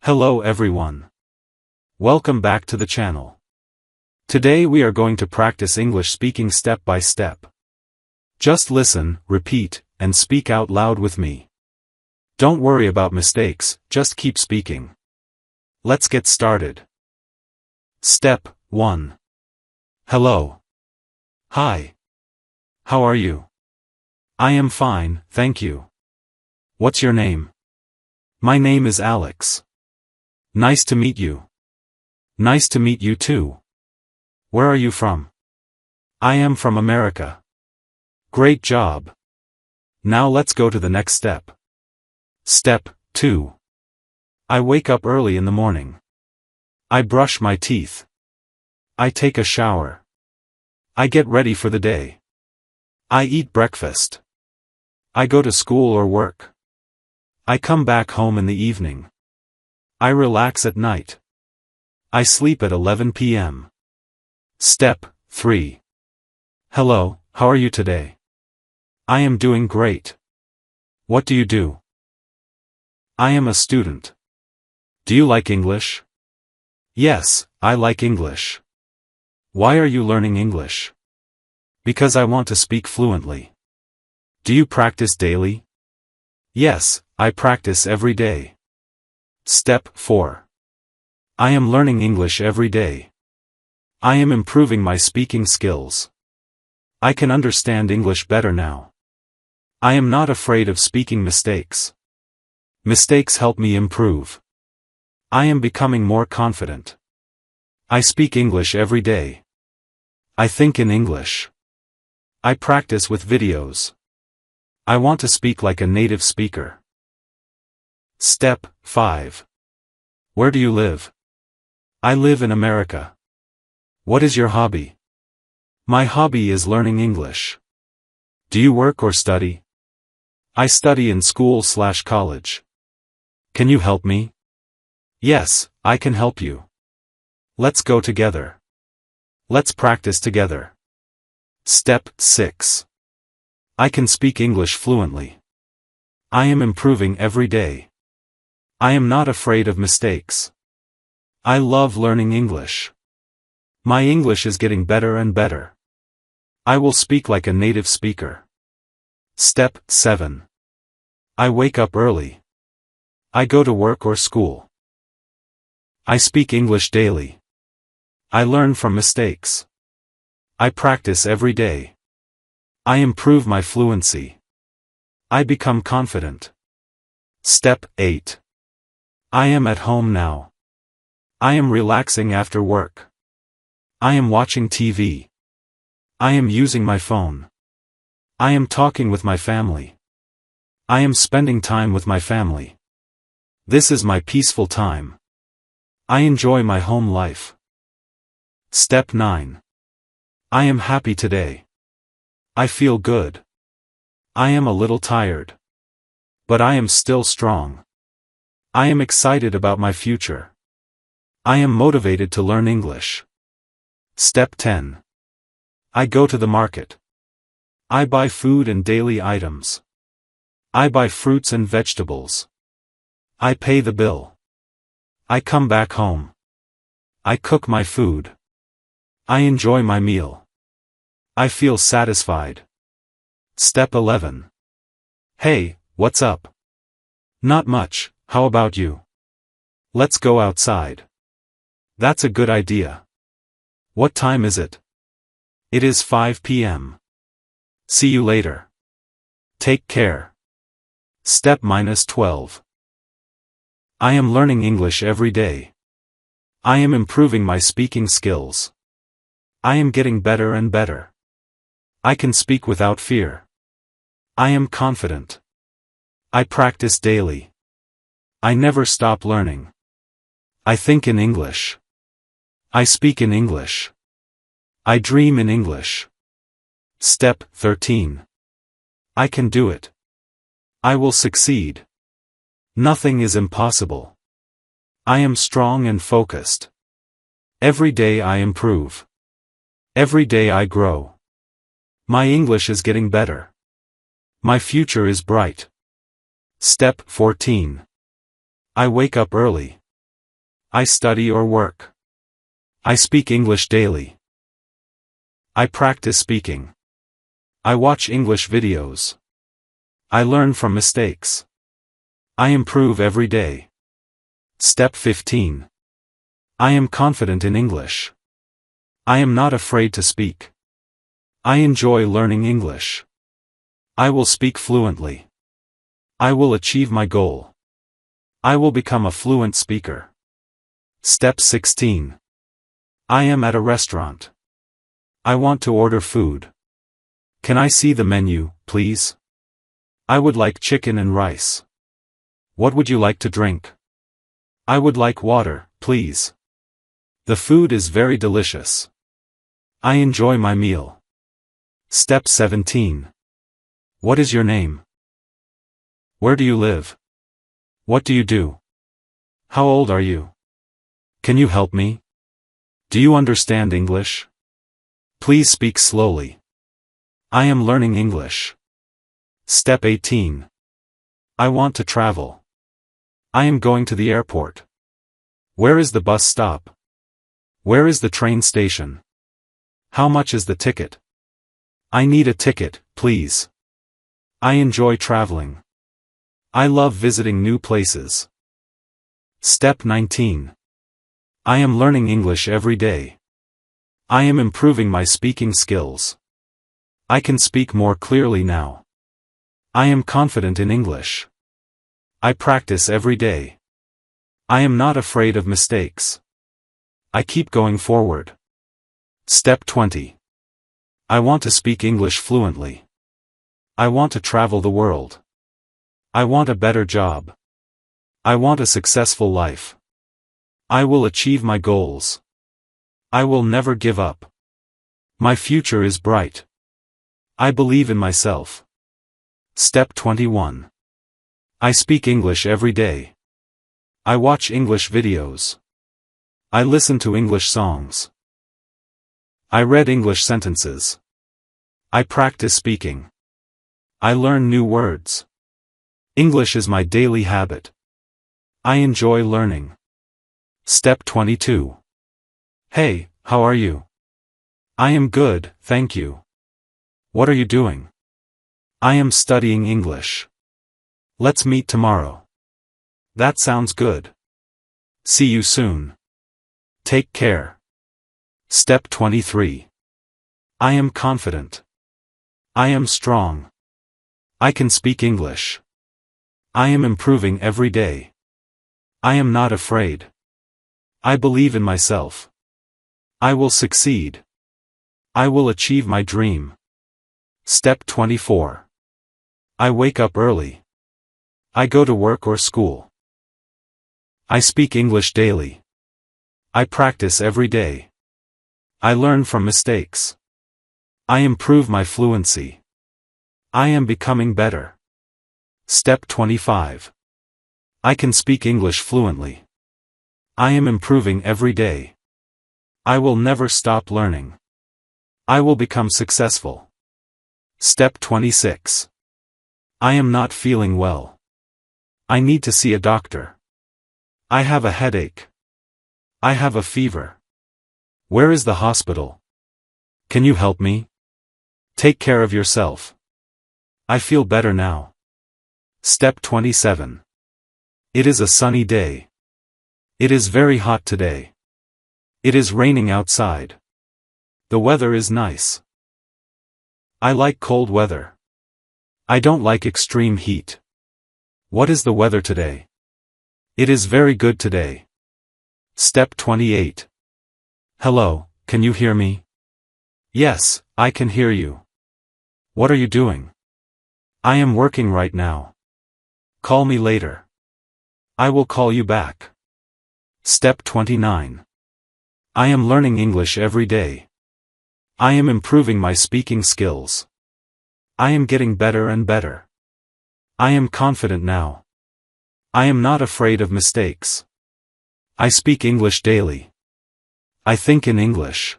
Hello everyone. Welcome back to the channel. Today we are going to practice English speaking step by step. Just listen, repeat, and speak out loud with me. Don't worry about mistakes, just keep speaking. Let's get started. Step 1. Hello. Hi. How are you? I am fine, thank you. What's your name? My name is Alex. Nice to meet you. Nice to meet you too. Where are you from? I am from America. Great job. Now let's go to the next step. Step 2. I wake up early in the morning. I brush my teeth. I take a shower. I get ready for the day. I eat breakfast. I go to school or work. I come back home in the evening. I relax at night. I sleep at 11 p.m. Step 3. Hello, how are you today? I am doing great. What do you do? I am a student. Do you like English? Yes, I like English. Why are you learning English? Because I want to speak fluently. Do you practice daily? Yes, I practice every day. Step 4. I am learning English every day. I am improving my speaking skills. I can understand English better now. I am not afraid of speaking mistakes. Mistakes help me improve. I am becoming more confident. I speak English every day. I think in English. I practice with videos. I want to speak like a native speaker. Step 5. Where do you live? I live in America. What is your hobby? My hobby is learning English. Do you work or study? I study in school/college. Can you help me? Yes, I can help you. Let's go together. Let's practice together. Step 6. I can speak English fluently. I am improving every day. I am not afraid of mistakes. I love learning English. My English is getting better and better. I will speak like a native speaker. Step 7. I wake up early. I go to work or school. I speak English daily. I learn from mistakes. I practice every day. I improve my fluency. I become confident. Step 8. I am at home now. I am relaxing after work. I am watching TV. I am using my phone. I am talking with my family. I am spending time with my family. This is my peaceful time. I enjoy my home life. Step 9. I am happy today. I feel good. I am a little tired. But I am still strong. I am excited about my future. I am motivated to learn English. Step 10. I go to the market. I buy food and daily items. I buy fruits and vegetables. I pay the bill. I come back home. I cook my food. I enjoy my meal. I feel satisfied. Step 11. Hey, what's up? Not much, how about you? Let's go outside. That's a good idea. What time is it? It is 5 p.m. See you later. Take care. Step 12. I am learning English every day. I am improving my speaking skills. I am getting better and better. I can speak without fear. I am confident. I practice daily. I never stop learning. I think in English. I speak in English. I dream in English. Step 13. I can do it. I will succeed. Nothing is impossible. I am strong and focused. Every day I improve. Every day I grow. My English is getting better. My future is bright. Step 14. I wake up early. I study or work. I speak English daily. I practice speaking. I watch English videos. I learn from mistakes. I improve every day. Step 15. I am confident in English. I am not afraid to speak. I enjoy learning English. I will speak fluently. I will achieve my goal. I will become a fluent speaker. Step 16. I am at a restaurant. I want to order food. Can I see the menu, please? I would like chicken and rice. What would you like to drink? I would like water, please. The food is very delicious. I enjoy my meal. Step 17. What is your name? Where do you live? What do you do? How old are you? Can you help me? Do you understand English? Please speak slowly. I am learning English. Step 18. I want to travel. I am going to the airport. Where is the bus stop? Where is the train station? How much is the ticket? I need a ticket, please. I enjoy traveling. I love visiting new places. Step 19. I am learning English every day. I am improving my speaking skills. I can speak more clearly now. I am confident in English. I practice every day. I am not afraid of mistakes. I keep going forward. Step 20. I want to speak English fluently. I want to travel the world. I want a better job. I want a successful life. I will achieve my goals. I will never give up. My future is bright. I believe in myself. Step 21. I speak English every day. I watch English videos. I listen to English songs. I read English sentences. I practice speaking. I learn new words. English is my daily habit. I enjoy learning. Step 22. Hey, how are you? I am good, thank you. What are you doing? I am studying English. Let's meet tomorrow. That sounds good. See you soon. Take care. Step 23. I am confident. I am strong. I can speak English. I am improving every day. I am not afraid. I believe in myself. I will succeed. I will achieve my dream. Step 24. I wake up early. I go to work or school. I speak English daily. I practice every day. I learn from mistakes. I improve my fluency. I am becoming better. Step 25. I can speak English fluently. I am improving every day. I will never stop learning. I will become successful. Step 26. I am not feeling well. I need to see a doctor. I have a headache. I have a fever. Where is the hospital? Can you help me? Take care of yourself. I feel better now. Step 27. It is a sunny day. It is very hot today. It is raining outside. The weather is nice. I like cold weather. I don't like extreme heat. What is the weather today? It is very good today. Step 28. Hello, can you hear me? Yes, I can hear you. What are you doing? I am working right now. Call me later. I will call you back. Step 29. I am learning English every day. I am improving my speaking skills. I am getting better and better. I am confident now. I am not afraid of mistakes. I speak English daily. I think in English.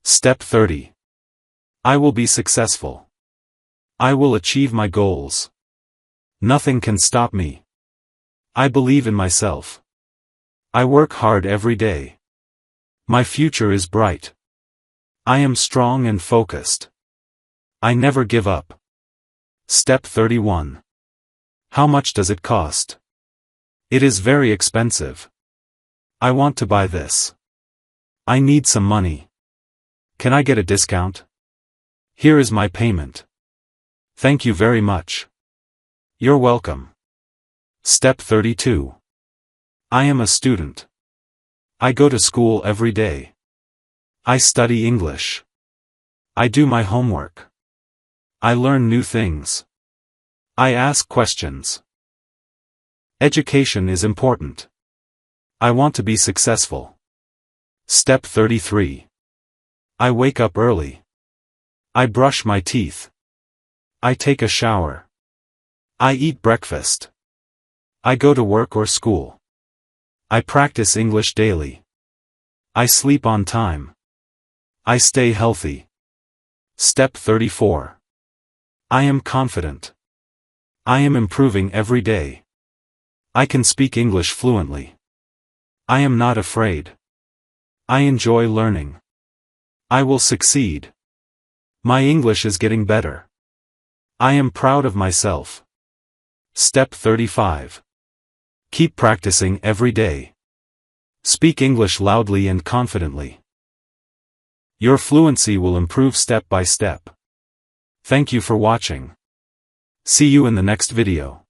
Step 30. I will be successful. I will achieve my goals. Nothing can stop me. I believe in myself. I work hard every day. My future is bright. I am strong and focused. I never give up. Step 31. How much does it cost? It is very expensive. I want to buy this. I need some money. Can I get a discount? Here is my payment. Thank you very much. You're welcome. Step 32. I am a student. I go to school every day. I study English. I do my homework. I learn new things. I ask questions. Education is important. I want to be successful. Step 33. I wake up early. I brush my teeth. I take a shower. I eat breakfast. I go to work or school. I practice English daily. I sleep on time. I stay healthy. Step 34. I am confident. I am improving every day. I can speak English fluently. I am not afraid. I enjoy learning. I will succeed. My English is getting better. I am proud of myself. Step 35. Keep practicing every day. Speak English loudly and confidently. Your fluency will improve step by step. Thank you for watching. See you in the next video.